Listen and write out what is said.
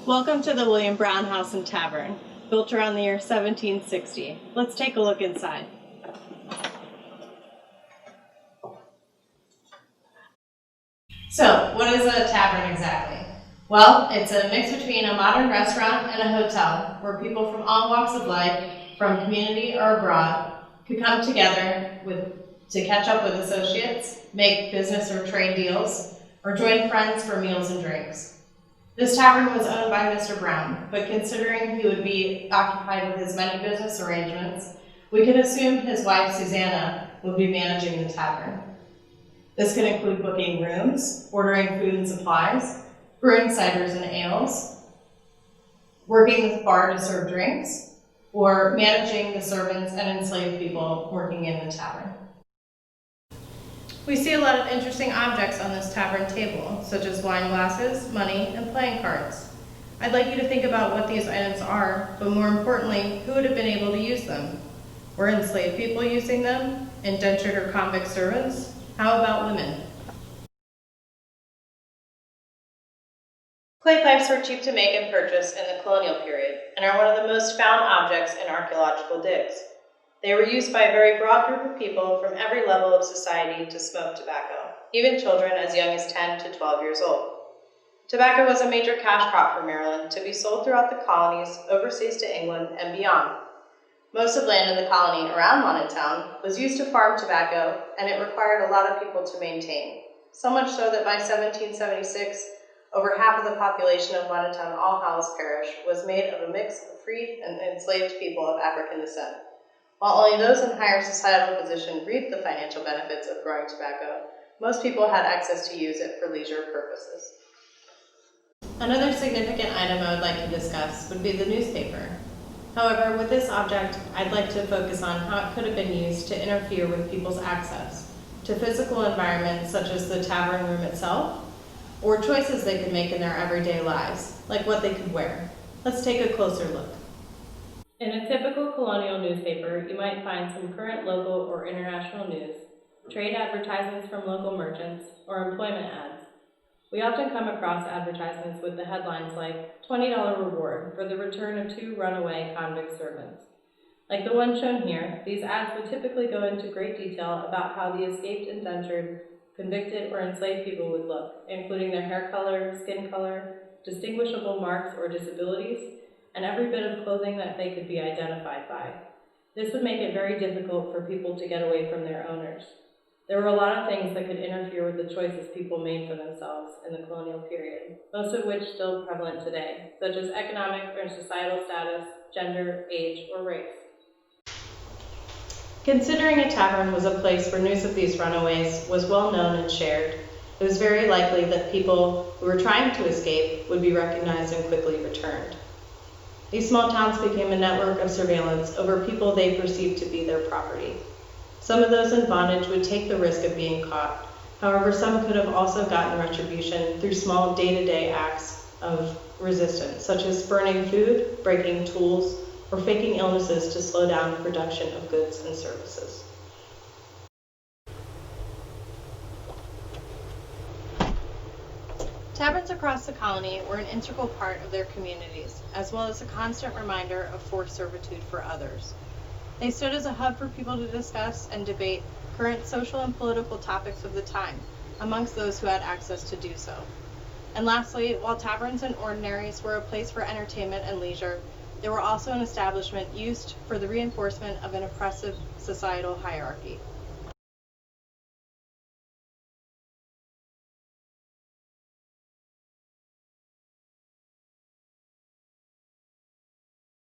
Welcome to the William Brown House and Tavern, built around the year 1760. Let's take a look inside. So, what is a tavern exactly? Well, it's a mix between a modern restaurant and a hotel, where people from all walks of life, from community or abroad, could come together to catch up with associates, make business or trade deals, or join friends for meals and drinks. This tavern was owned by Mr. Brown, but considering he would be occupied with his many business arrangements, we can assume his wife Susanna would be managing the tavern. This could include booking rooms, ordering food and supplies, brewing ciders and ales, working the bar to serve drinks, or managing the servants and enslaved people working in the tavern. We see a lot of interesting objects on this tavern table, such as wine glasses, money, and playing cards. I'd like you to think about what these items are, but more importantly, who would have been able to use them? Were enslaved people using them? Indentured or convict servants? How about women? Clay pipes were cheap to make and purchase in the colonial period, and are one of the most found objects in archaeological digs. They were used by a very broad group of people from every level of society to smoke tobacco, even children as young as 10 to 12 years old. Tobacco was a major cash crop for Maryland to be sold throughout the colonies, overseas to England, and beyond. Most of land in the colony around Montown was used to farm tobacco, and it required a lot of people to maintain, so much so that by 1776, over half of the population of Montown All Hallows Parish was made of a mix of freed and enslaved people of African descent. While only those in higher societal position reaped the financial benefits of growing tobacco, most people had access to use it for leisure purposes. Another significant item I would like to discuss would be the newspaper. However, with this object, I'd like to focus on how it could have been used to interfere with people's access to physical environments such as the tavern room itself, or choices they could make in their everyday lives, like what they could wear. Let's take a closer look. In a typical colonial newspaper, you might find some current local or international news, trade advertisements from local merchants, or employment ads. We often come across advertisements with the headlines like $20 reward for the return of 2 runaway convict servants. Like the one shown here, these ads would typically go into great detail about how the escaped indentured, convicted, or enslaved people would look, including their hair color, skin color, distinguishable marks or disabilities, and every bit of clothing that they could be identified by. This would make it very difficult for people to get away from their owners. There were a lot of things that could interfere with the choices people made for themselves in the colonial period, most of which still prevalent today, such as economic or societal status, gender, age, or race. Considering a tavern was a place where news of these runaways was well known and shared, it was very likely that people who were trying to escape would be recognized and quickly returned. These small towns became a network of surveillance over people they perceived to be their property. Some of those in bondage would take the risk of being caught. However, some could have also gotten retribution through small day-to-day acts of resistance, such as burning food, breaking tools, or faking illnesses to slow down the production of goods and services. Taverns across the colony were an integral part of their communities, as well as a constant reminder of forced servitude for others. They stood as a hub for people to discuss and debate current social and political topics of the time, amongst those who had access to do so. And lastly, while taverns and ordinaries were a place for entertainment and leisure, they were also an establishment used for the reinforcement of an oppressive societal hierarchy.